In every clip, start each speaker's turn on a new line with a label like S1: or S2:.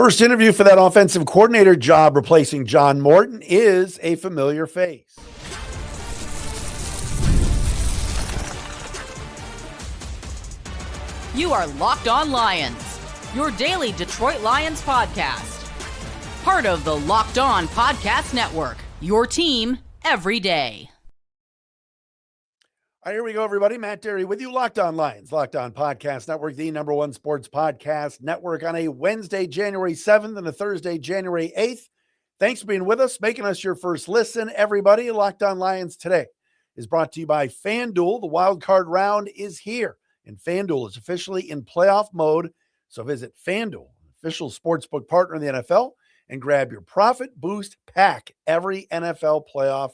S1: First interview for that offensive coordinator job replacing John Morton is a familiar face.
S2: You are Locked On Lions, your daily Detroit Lions podcast. Part of the Locked On Podcast Network, your team every day.
S1: All right, here we go, everybody. Matt Dery with you, Locked On Lions, Locked On Podcast Network, the #1 sports podcast network on a Wednesday, January 7th and a Thursday, January 8th. Thanks for being with us, making us your first listen, everybody. Locked On Lions today is brought to you by FanDuel. The wild card round is here, and FanDuel is officially in playoff mode. So visit FanDuel, official sportsbook partner in the NFL, and grab your Profit Boost pack every NFL playoff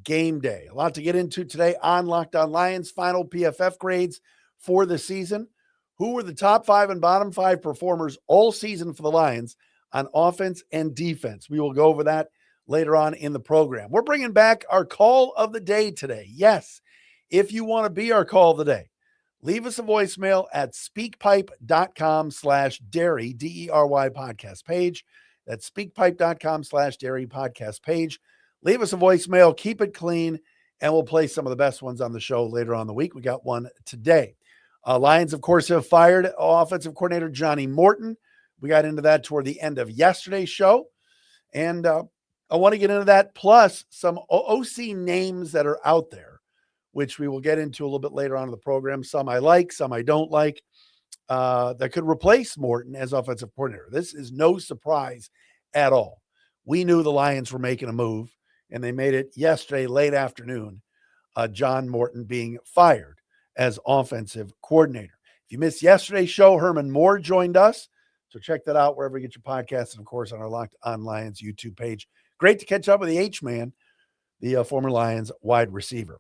S1: game day. A lot to get into today on Locked On Lions. Final PFF grades for the season. Who were the top 5 and bottom 5 performers all season for the Lions on offense and defense? We will go over that later on in the program. We're bringing back our call of the day today. Yes, if you want to be our call of the day, leave us a voicemail at speakpipe.com/Dery, D-E-R-Y podcast page. That's speakpipe.com/Dery podcast page. Leave us a voicemail, keep it clean, and we'll play some of the best ones on the show later on in the week. We got one today. Lions, of course, have fired offensive coordinator John Morton. We got into that toward the end of yesterday's show. And I want to get into that, plus some OC names that are out there, which we will get into a little bit later on in the program. Some I like, some I don't like, that could replace Morton as offensive coordinator. This is no surprise at all. We knew the Lions were making a move, and they made it yesterday, late afternoon, John Morton being fired as offensive coordinator. If you missed yesterday's show, Herman Moore joined us. So check that out wherever you get your podcasts, and, of course, on our Locked On Lions YouTube page. Great to catch up with the H-Man, the former Lions wide receiver.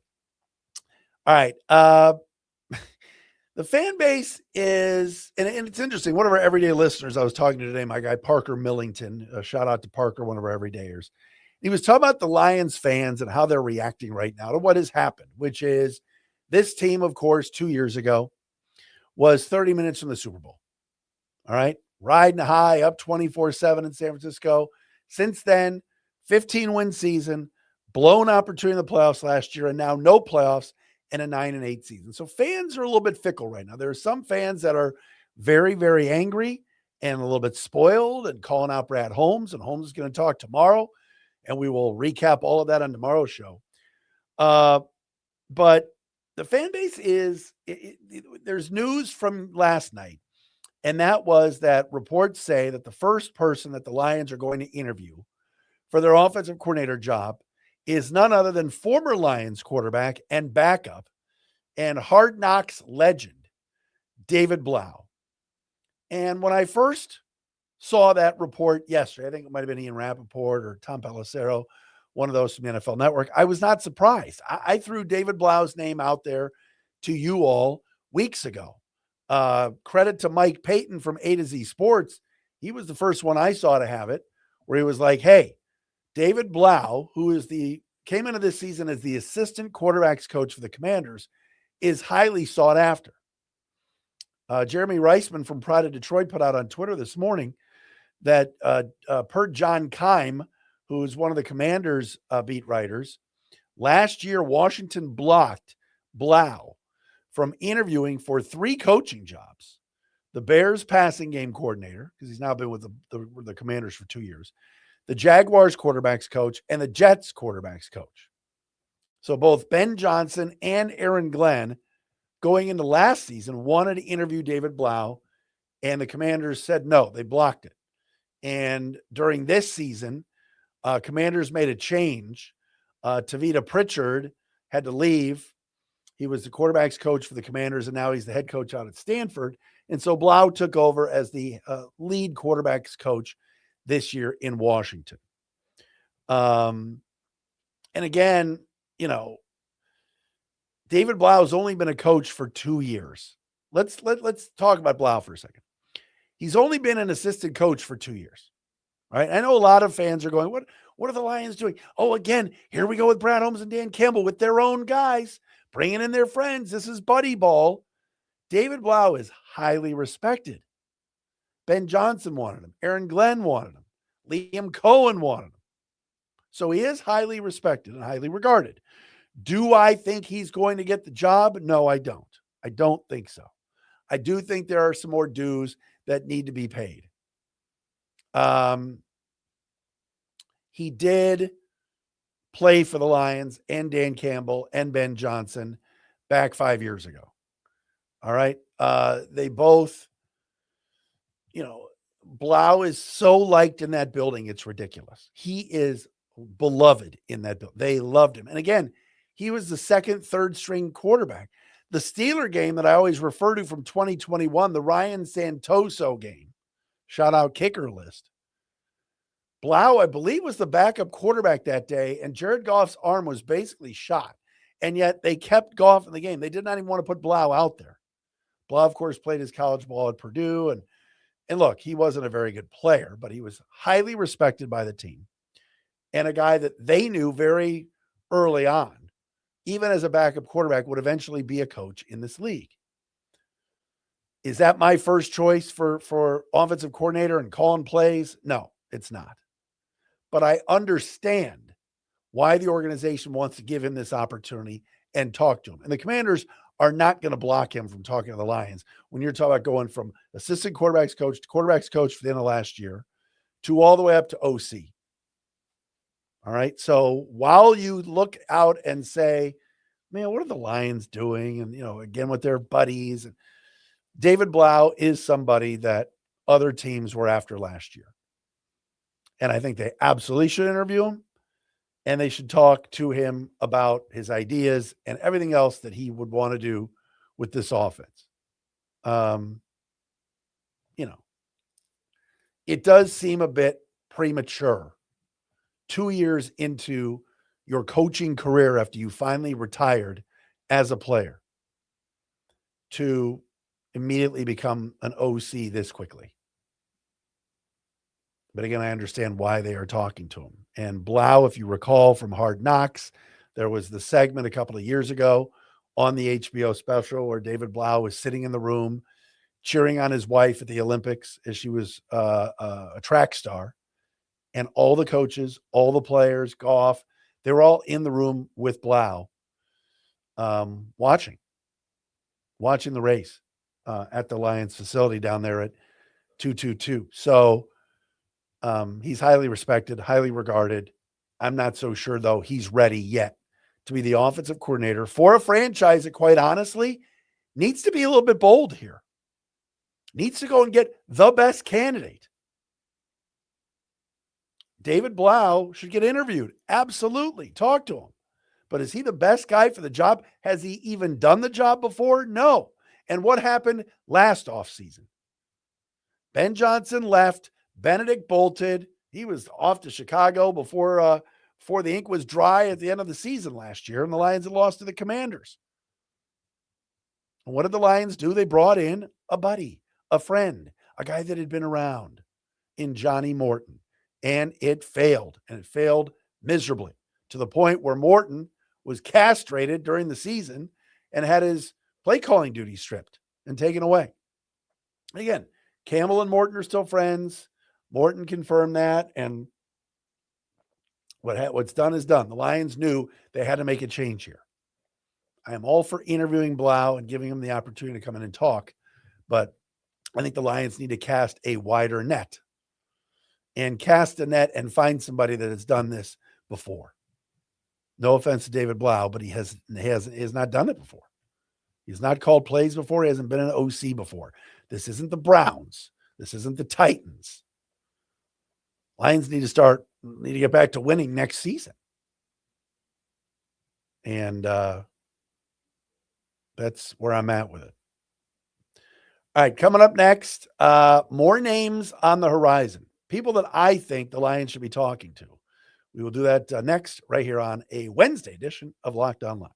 S1: All right. The fan base is, and it's interesting, one of our everyday listeners I was talking to today, my guy Parker Millington, shout out to Parker, one of our everydayers. He was talking about the Lions fans and how they're reacting right now to what has happened, which is this team, of course, 2 years ago was 30 minutes from the Super Bowl. All right. Riding high, up 24-7 in San Francisco. Since then, 15-win season, blown opportunity in the playoffs last year, and now no playoffs and a 9-8 season. So fans are a little bit fickle right now. There are some fans that are very, very angry and a little bit spoiled and calling out Brad Holmes, and Holmes is going to talk tomorrow, and we will recap all of that on tomorrow's show. But the fan base is, there's news from last night, and that was that reports say that the first person that the Lions are going to interview for their offensive coordinator job is none other than former Lions quarterback and backup and Hard Knocks legend, David Blough. And when I first saw that report yesterday, I think it might have been Ian Rappaport or Tom Pelissero, one of those from the NFL Network, I was not surprised. I threw David Blough's name out there to you all weeks ago. Credit to Mike Payton from A to Z Sports. He was the first one I saw to have it, where he was like, hey, David Blough, who came into this season as the assistant quarterbacks coach for the Commanders, is highly sought after. Jeremy Reisman from Pride of Detroit put out on Twitter this morning that per John Keim, who is one of the Commanders beat writers, last year Washington blocked Blough from interviewing for 3 coaching jobs: the Bears passing game coordinator, because he's now been with the Commanders for 2 years, the Jaguars quarterbacks coach, and the Jets quarterbacks coach. So both Ben Johnson and Aaron Glenn, going into last season, wanted to interview David Blough, and the Commanders said no, they blocked it. And during this season, Commanders made a change. Tavita Pritchard had to leave. He was the quarterbacks coach for the Commanders, and now he's the head coach out at Stanford. And so Blough took over as the lead quarterbacks coach this year in Washington. And again, David Blough has only been a coach for 2 years. Let's talk about Blough for a second. He's only been an assistant coach for 2 years. Right? I know a lot of fans are going, what are the Lions doing? Oh, again, here we go with Brad Holmes and Dan Campbell with their own guys, bringing in their friends. This is buddy ball. David Blough is highly respected. Ben Johnson wanted him. Aaron Glenn wanted him. Liam Cohen wanted him. So he is highly respected and highly regarded. Do I think he's going to get the job? No, I don't. I don't think so. I do think there are some more dues that need to be paid. He did play for the Lions and Dan Campbell and Ben Johnson back 5 years ago. All right. They both, Blough is so liked in that building. It's ridiculous. He is beloved in that building. They loved him. And again, he was the second, third string quarterback. The Steeler game that I always refer to from 2021, the Ryan Santoso game, shout out kicker list. Blough, I believe, was the backup quarterback that day, and Jared Goff's arm was basically shot. And yet they kept Goff in the game. They did not even want to put Blough out there. Blough, of course, played his college ball at Purdue. And look, he wasn't a very good player, but he was highly respected by the team. And a guy that they knew very early on, even as a backup quarterback, would eventually be a coach in this league. Is that my first choice for offensive coordinator and calling plays? No, it's not. But I understand why the organization wants to give him this opportunity and talk to him. And the Commanders are not going to block him from talking to the Lions when you're talking about going from assistant quarterbacks coach to quarterbacks coach for the end of last year to all the way up to OC. All right. So while you look out and say, man, what are the Lions doing? And, again, with their buddies, and David Blough is somebody that other teams were after last year. And I think they absolutely should interview him, and they should talk to him about his ideas and everything else that he would want to do with this offense. It does seem a bit premature 2 years into your coaching career after you finally retired as a player to immediately become an OC this quickly. But again, I understand why they are talking to him. And Blough, if you recall from Hard Knocks, there was the segment a couple of years ago on the HBO special where David Blough was sitting in the room cheering on his wife at the Olympics as she was a track star. And all the coaches, all the players, Goff, they were all in the room with Blough watching the race at the Lions facility down there at 222. So he's highly respected, highly regarded. I'm not so sure, though, he's ready yet to be the offensive coordinator for a franchise that, quite honestly, needs to be a little bit bold here. Needs to go and get the best candidate. David Blough should get interviewed. Absolutely. Talk to him. But is he the best guy for the job? Has he even done the job before? No. And what happened last offseason? Ben Johnson left. Benedict bolted. He was off to Chicago before the ink was dry at the end of the season last year, and the Lions had lost to the Commanders. And what did the Lions do? They brought in a buddy, a friend, a guy that had been around in Johnny Morton. And it failed, and it failed miserably to the point where Morton was castrated during the season and had his play calling duties stripped and taken away. Again, Campbell and Morton are still friends. Morton confirmed that, and what's done is done. The Lions knew they had to make a change here. I am all for interviewing Blough and giving him the opportunity to come in and talk, but I think the Lions need to cast a wider net and cast a net and find somebody that has done this before. No offense to David Blough, but he has not done it before. He's not called plays before. He hasn't been an OC before. This isn't the Browns. This isn't the Titans. Lions need to get back to winning next season. And that's where I'm at with it. All right, coming up next, more names on the horizon. People that I think the Lions should be talking to. We will do that next, right here on a Wednesday edition of Locked On Lions.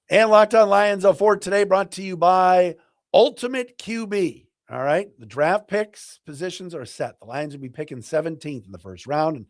S1: And Locked On Lions for today brought to you by Ultimate QB. All right, the draft picks positions are set. The Lions will be picking 17th in the first round. And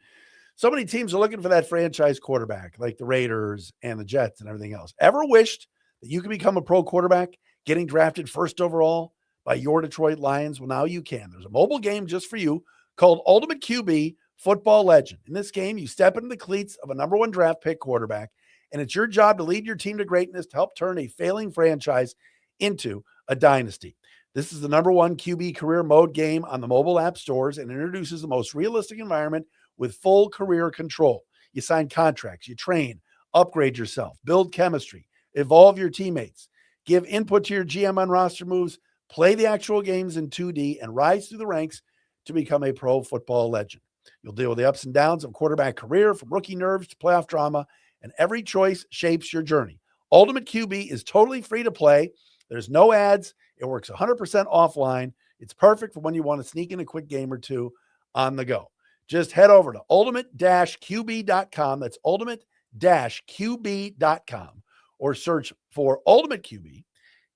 S1: so many teams are looking for that franchise quarterback, like the Raiders and the Jets and everything else. Ever wished that you can become a pro quarterback, getting drafted first overall by your Detroit Lions? Well, now you can. There's a mobile game just for you called Ultimate QB Football Legend. In this game, you step into the cleats of a number one draft pick quarterback, and it's your job to lead your team to greatness to help turn a failing franchise into a dynasty. This is the number one QB career mode game on the mobile app stores and introduces the most realistic environment with full career control. You sign contracts, you train, upgrade yourself, build chemistry, evolve your teammates, give input to your GM on roster moves, play the actual games in 2D, and rise through the ranks to become a pro football legend. You'll deal with the ups and downs of quarterback career, from rookie nerves to playoff drama, and every choice shapes your journey. Ultimate QB is totally free to play. There's no ads. It works 100% offline. It's perfect for when you want to sneak in a quick game or two on the go. Just head over to ultimate-qb.com. That's ultimate-qb.com, or search for Ultimate QB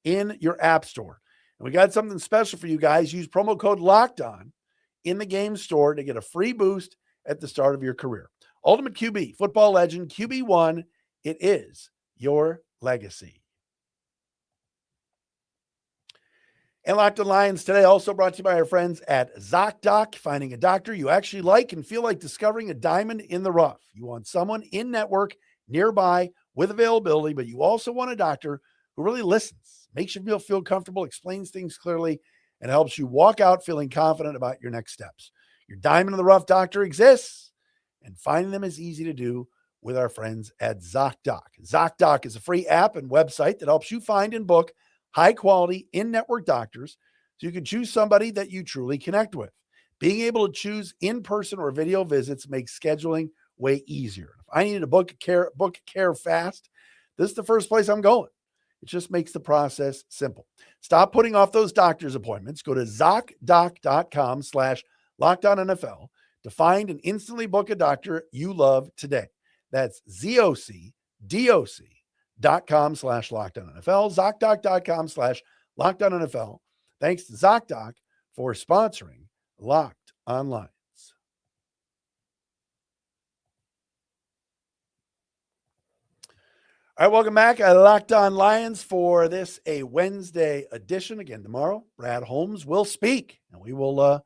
S1: in your app store. And we got something special for you guys. Use promo code LOCKEDON in the game store to get a free boost at the start of your career. Ultimate QB, football legend, QB1. It is your legacy. And Locked on Lions today also brought to you by our friends at ZocDoc. Finding a doctor you actually like and feel like discovering a diamond in the rough. You want someone in network, nearby, with availability, but you also want a doctor who really listens, makes you feel comfortable, explains things clearly, and helps you walk out feeling confident about your next steps. Your diamond in the rough doctor exists, and finding them is easy to do with our friends at ZocDoc. ZocDoc is a free app and website that helps you find and book high-quality, in-network doctors so you can choose somebody that you truly connect with. Being able to choose in-person or video visits makes scheduling way easier. If I needed to book care fast, this is the first place I'm going. It just makes the process simple. Stop putting off those doctor's appointments. Go to ZocDoc.com/LockedOnNFL to find and instantly book a doctor you love today. That's ZocDoc.com/LockedOnNFL, ZocDoc.com/LockedOnNFL. Thanks to ZocDoc for sponsoring Locked on Lions. All right, welcome back. I Locked on Lions for this, a Wednesday edition. Again, tomorrow, Brad Holmes will speak, and we will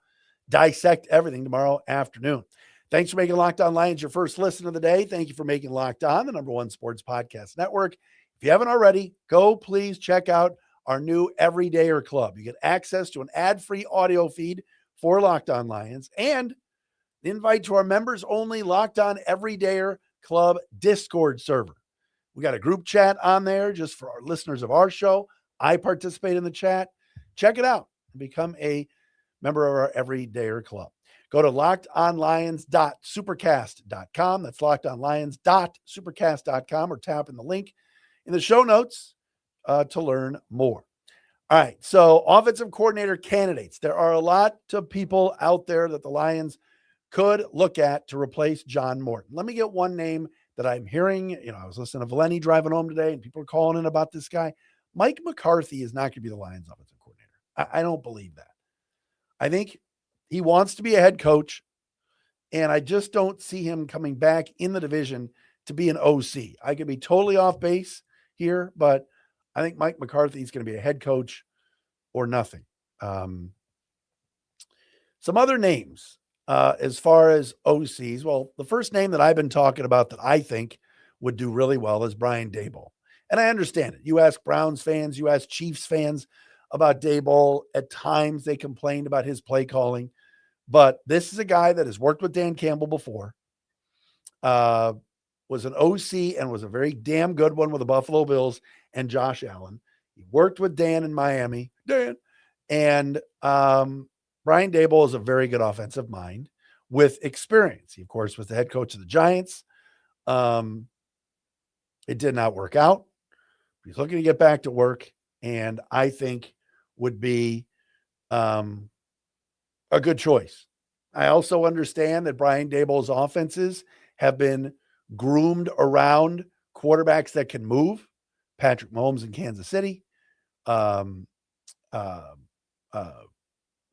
S1: dissect everything tomorrow afternoon. Thanks for making Locked on Lions your first listen of the day. Thank you for making Locked on the number one sports podcast network. If you haven't already, go please check out our new Everydayer Club. You get access to an ad-free audio feed for Locked on Lions and an invite to our members-only Locked on Everydayer Club Discord server. We got a group chat on there just for our listeners of our show. I participate in the chat. Check it out and become a member of our Everydayer Club. Go to lockedonlions.supercast.com. That's lockedonlions.supercast.com, or tap in the link in the show notes to learn more. All right, so offensive coordinator candidates. There are a lot of people out there that the Lions could look at to replace John Morton. Let me get one name that I'm hearing. I was listening to Valeni driving home today, and people are calling in about this guy. Mike McCarthy is not going to be the Lions offensive coordinator. I don't believe that. I think he wants to be a head coach, and I just don't see him coming back in the division to be an OC. I could be totally off base here, but I think Mike McCarthy is going to be a head coach or nothing. Some other names as far as OCs. Well, the first name that I've been talking about that I think would do really well is Brian Daboll. And I understand it. You ask Browns fans, you ask Chiefs fans about Daboll. At times they complained about his play calling, but this is a guy that has worked with Dan Campbell before, was an OC and was a very damn good one with the Buffalo Bills and Josh Allen. He worked with Dan in Miami, and Brian Daboll is a very good offensive mind with experience. He, of course, was the head coach of the Giants. It did not work out. He's looking to get back to work, and I think would be a good choice. I also understand that Brian Daboll's offenses have been groomed around quarterbacks that can move. Patrick Mahomes in Kansas City. When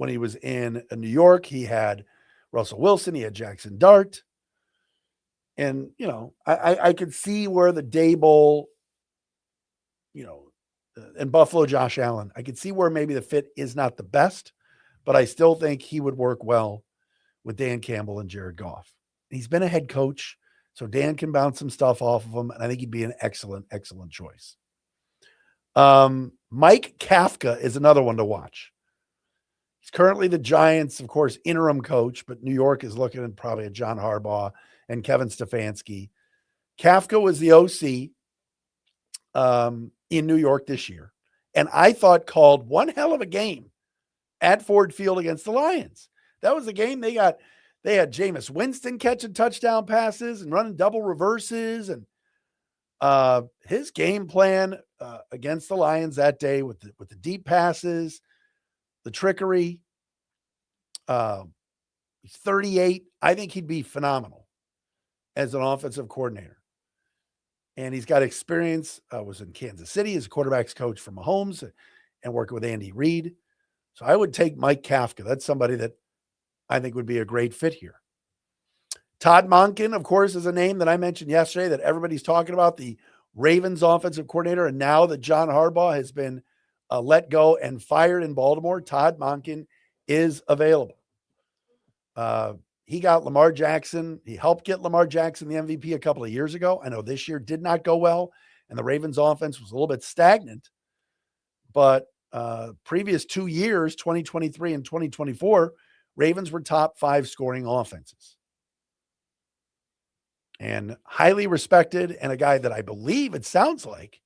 S1: he was in New York, he had Russell Wilson, he had Jackson Dart. And, I could see where the Daboll, and Buffalo Josh Allen. I could see where maybe the fit is not the best, but I still think he would work well with Dan Campbell and Jared Goff. He's been a head coach, so Dan can bounce some stuff off of him, and I think he'd be an excellent, excellent choice. Mike Kafka is another one to watch. He's currently the Giants, of course, interim coach, but New York is looking at probably at John Harbaugh and Kevin Stefanski. Kafka was the OC in New York this year, and I thought called one hell of a game at Ford Field against the Lions. That was the game they had Jameis Winston catching touchdown passes and running double reverses, and his game plan against the Lions that day with the deep passes, the trickery. He's 38. I think he'd be phenomenal as an offensive coordinator. And he's got experience, was in Kansas City as a quarterback's coach for Mahomes and working with Andy Reid. So I would take Mike Kafka. That's somebody that I think would be a great fit here. Todd Monken, of course, is a name that I mentioned yesterday that everybody's talking about, the Ravens offensive coordinator. And now that John Harbaugh has been let go and fired in Baltimore, Todd Monken is available. He got Lamar Jackson. He helped get Lamar Jackson the MVP a couple of years ago. I know this year did not go well, and the Ravens offense was a little bit stagnant. But previous 2 years, 2023 and 2024, Ravens were top 5 scoring offenses. And highly respected, and a guy that I believe it sounds like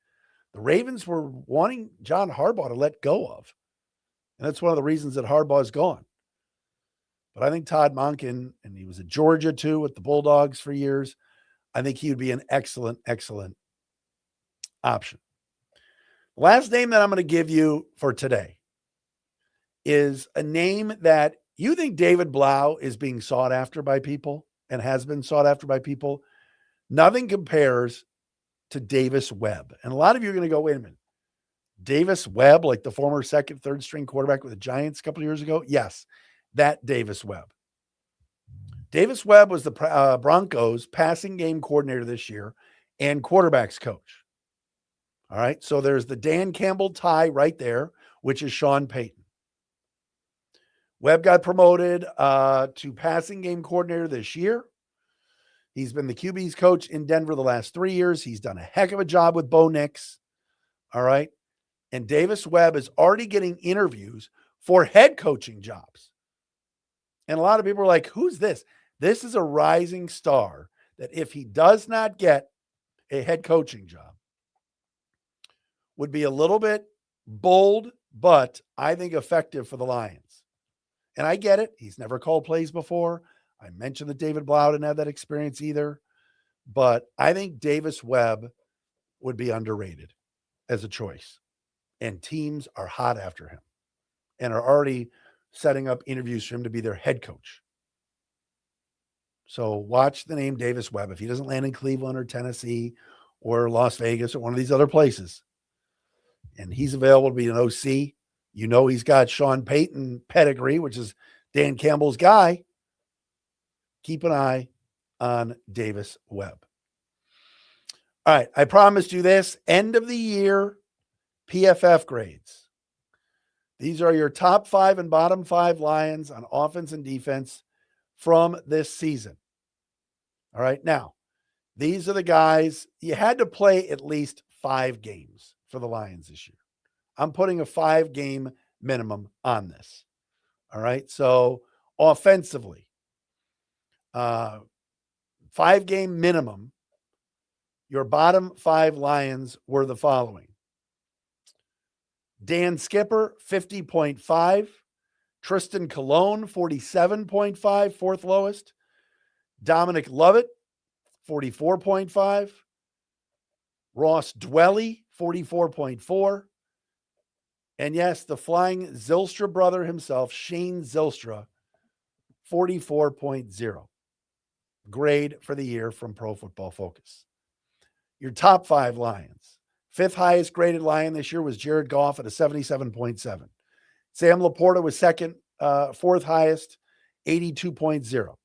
S1: the Ravens were wanting John Harbaugh to let go of. And that's one of the reasons that Harbaugh is gone. But I think Todd Monken, and he was at Georgia too with the Bulldogs for years, I think he would be an excellent, excellent option. The last name that I'm going to give you for today is a name that you think David Blough is being sought after by people and has been sought after by people. Nothing compares to Davis Webb. And a lot of you are going to go, wait a minute. Davis Webb, like the former second, third string quarterback with the Giants a couple of years ago? Yes, that Davis Webb. Davis Webb was the Broncos passing game coordinator this year and quarterbacks coach. All right, so there's the Dan Campbell tie right there, which is Sean Payton. Webb got promoted to passing game coordinator this year. He's been the QB's coach in Denver the last 3 years. He's done a heck of a job with Bo Nix. All right. And Davis Webb is already getting interviews for head coaching jobs. And a lot of people are like, who's this? This is a rising star that if he does not get a head coaching job, would be a little bit bold, but I think effective for the Lions. And I get it. He's never called plays before. I mentioned that David Blough didn't have that experience either. But I think Davis Webb would be underrated as a choice. And teams are hot after him and are already setting up interviews for him to be their head coach. So watch the name Davis Webb. If he doesn't land in Cleveland or Tennessee or Las Vegas or one of these other places, and he's available to be an OC, you know he's got Sean Payton pedigree, which is Dan Campbell's guy. Keep an eye on Davis Webb. All right, I promised you this. End of the year PFF grades. These are your top 5 and bottom 5 Lions on offense and defense from this season. All right, now, these are the guys. You had to play at least 5 games for the Lions this year. I'm putting a 5-game minimum on this. All right. So offensively, 5-game minimum, your bottom 5 Lions were the following. Dan Skipper, 50.5. Tristan Colon, 47.5, fourth lowest. Dominic Lovett, 44.5. Ross Dwelly, 44.4. And yes, the flying Zylstra brother himself, Shane Zylstra, 44.0. Grade for the year from Pro Football Focus. Your top 5 Lions. 5th highest graded Lion this year was Jared Goff at a 77.7. Sam Laporta was 2nd, 4th highest, 82.0.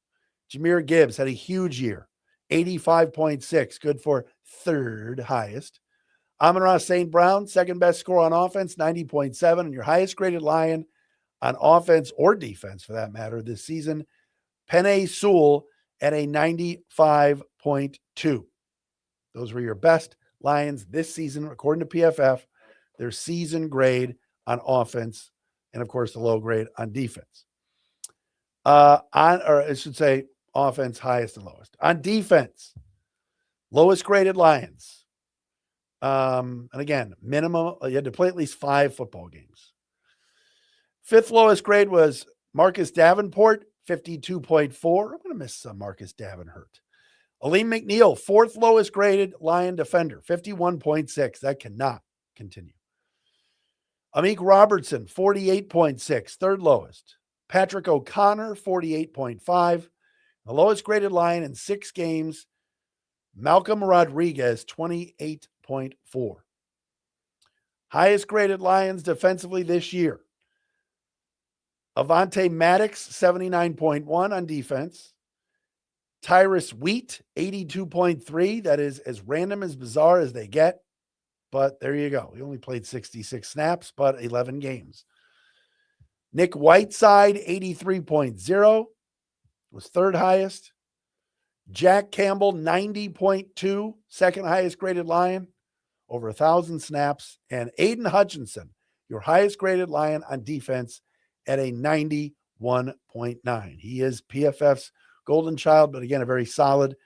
S1: Jahmyr Gibbs had a huge year, 85.6, good for 3rd highest. Amon-Ra St. Brown, second best score on offense, 90.7, and your highest graded Lion on offense or defense for that matter this season, Penei Sewell at a 95.2. Those were your best Lions this season, according to PFF, their season grade on offense, and of course the low grade on defense. Or I should say offense highest and lowest. On defense, lowest graded Lions. And again, minimum, you had to play at least 5 football games. Fifth lowest grade was Marcus Davenport, 52.4. I'm going to miss Marcus Davenport. Aleem McNeil, fourth lowest graded Lion defender, 51.6. That cannot continue. Amik Robertson, 48.6, third lowest. Patrick O'Connor, 48.5. The lowest graded Lion in 6 games, Malcolm Rodriguez, 28.4. Highest graded Lions defensively this year, Avonte Maddox, 79.1 on defense. Tyrus Wheat, 82.3. That is as random as bizarre as they get. But there you go. He only played 66 snaps, but 11 games. Nick Whiteside, 83.0. Was third highest. Jack Campbell, 90.2. Second highest graded Lion. Over 1,000 snaps. And Aidan Hutchinson, your highest graded Lion on defense at a 91.9. He is PFF's golden child, but again, a very solid,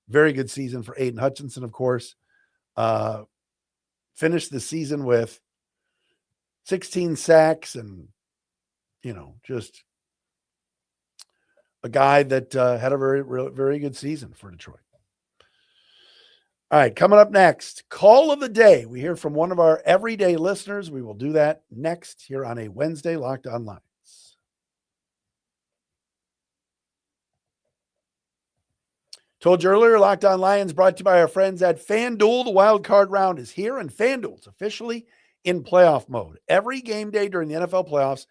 S1: very good season for Aidan Hutchinson, of course. Finished the season with 16 sacks and, just a guy that had a very, very good season for Detroit. All right, coming up next, call of the day. We hear from one of our everyday listeners. We will do that next here on a Wednesday Locked On Lions. Told you earlier, Locked On Lions brought to you by our friends at FanDuel. The wild card round is here, and FanDuel's officially in playoff mode. Every game day during the NFL playoffs,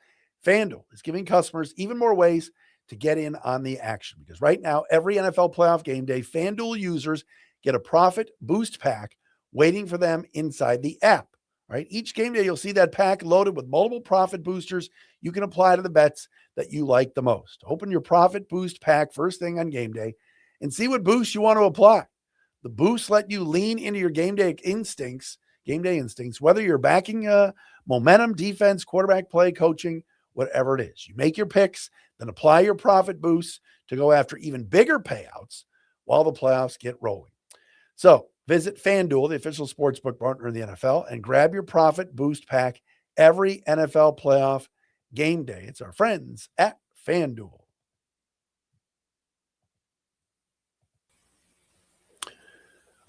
S1: FanDuel is giving customers even more ways to get in on the action. Because right now, every NFL playoff game day, FanDuel users get a profit boost pack waiting for them inside the app. Right? Each game day, you'll see that pack loaded with multiple profit boosters you can apply to the bets that you like the most. Open your profit boost pack first thing on game day and see what boosts you want to apply. The boosts let you lean into your game day instincts, whether you're backing momentum, defense, quarterback play, coaching, whatever it is. You make your picks, then apply your profit boosts to go after even bigger payouts while the playoffs get rolling. So visit FanDuel, the official sportsbook partner of the NFL, and grab your profit boost pack every NFL playoff game day. It's our friends at FanDuel.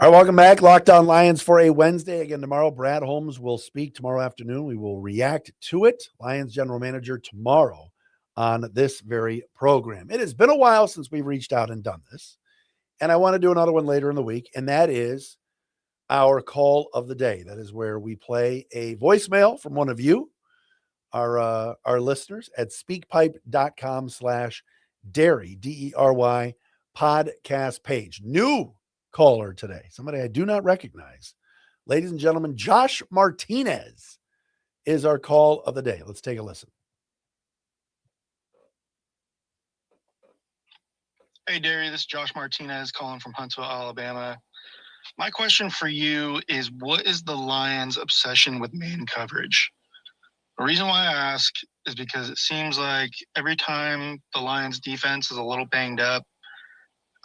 S1: All right, welcome back. Locked On Lions for a Wednesday. Again, tomorrow, Brad Holmes will speak tomorrow afternoon. We will react to it. Lions general manager tomorrow on this very program. It has been a while since we've reached out and done this, and I want to do another one later in the week, and that is our call of the day. That is where we play a voicemail from one of you, our listeners, at speakpipe.com/Dery, Dery, podcast page. New caller today, somebody I do not recognize. Ladies and gentlemen, Josh Martinez is our call of the day. Let's take a listen.
S3: Hey, Dery, this is Josh Martinez calling from Huntsville, Alabama. My question for you is, what is the Lions' obsession with man coverage? The reason why I ask is because it seems like every time the Lions' defense is a little banged up,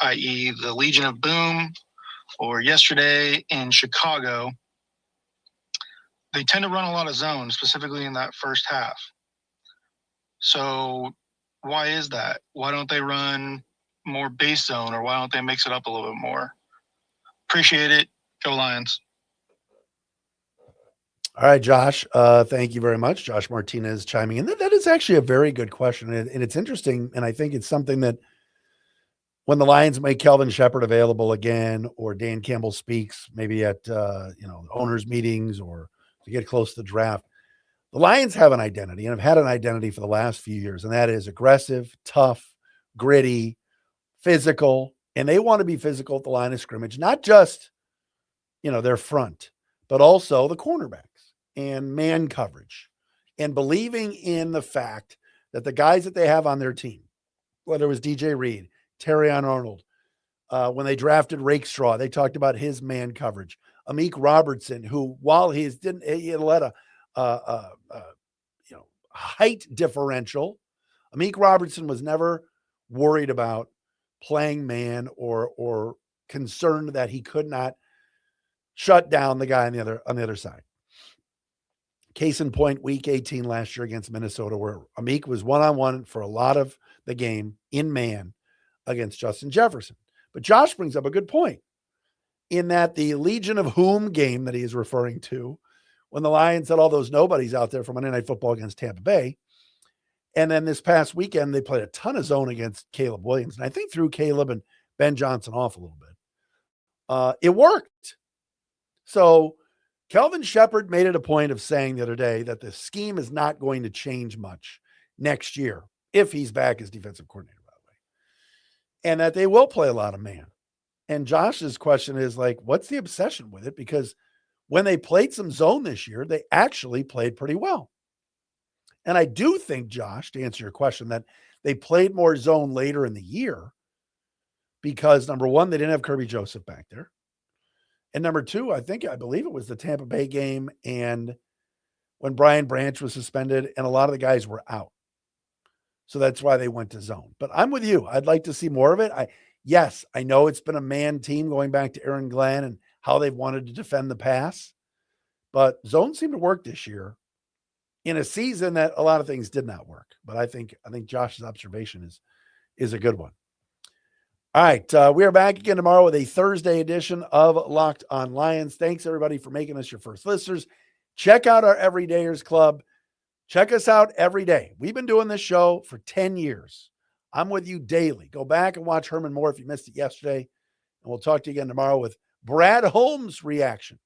S3: i.e. the Legion of Boom, or yesterday in Chicago, they tend to run a lot of zones, specifically in that first half. So why is that? Why don't they run more base zone, or why don't they mix it up a little bit more? Appreciate it. Go Lions.
S1: All right, Josh. Thank you very much. Josh Martinez chiming in. That is actually a very good question. And it's interesting. And I think it's something that when the Lions make Kelvin Shepherd available again, or Dan Campbell speaks, maybe at owners meetings or to get close to the draft, the Lions have an identity and have had an identity for the last few years. And that is aggressive, tough, gritty, physical. And they want to be physical at the line of scrimmage, not just, their front, but also the cornerbacks and man coverage and believing in the fact that the guys that they have on their team, whether it was DJ Reed, Terrion Arnold, when they drafted Rakestraw, they talked about his man coverage. Amik Robertson, who while he led a height differential, Amik Robertson was never worried about playing man or concerned that he could not shut down the guy on the other side. Case in point, week 18 last year against Minnesota, where Amik was one-on-one for a lot of the game in man against Justin Jefferson. But Josh brings up a good point in that the Legion of Whom game that he is referring to, when the Lions had all those nobodies out there for Monday Night Football against Tampa Bay. And then this past weekend, they played a ton of zone against Caleb Williams. And I think threw Caleb and Ben Johnson off a little bit. It worked. So Kelvin Shepard made it a point of saying the other day that the scheme is not going to change much next year if he's back as defensive coordinator, by the way, and that they will play a lot of man. And Josh's question is like, what's the obsession with it? Because when they played some zone this year, they actually played pretty well. And I do think, Josh, to answer your question, that they played more zone later in the year because, number one, they didn't have Kirby Joseph back there. And number two, I believe it was the Tampa Bay game and when Brian Branch was suspended and a lot of the guys were out. So that's why they went to zone. But I'm with you. I'd like to see more of it. Yes, I know it's been a man team going back to Aaron Glenn and how they've wanted to defend the pass. But zone seemed to work this year in a season that a lot of things did not work. But I think Josh's observation is a good one. All right, we are back again tomorrow with a Thursday edition of Locked on Lions. Thanks, everybody, for making us your first listeners. Check out our Everydayers Club. Check us out every day. We've been doing this show for 10 years. I'm with you daily. Go back and watch Herman Moore if you missed it yesterday. And we'll talk to you again tomorrow with Brad Holmes' reaction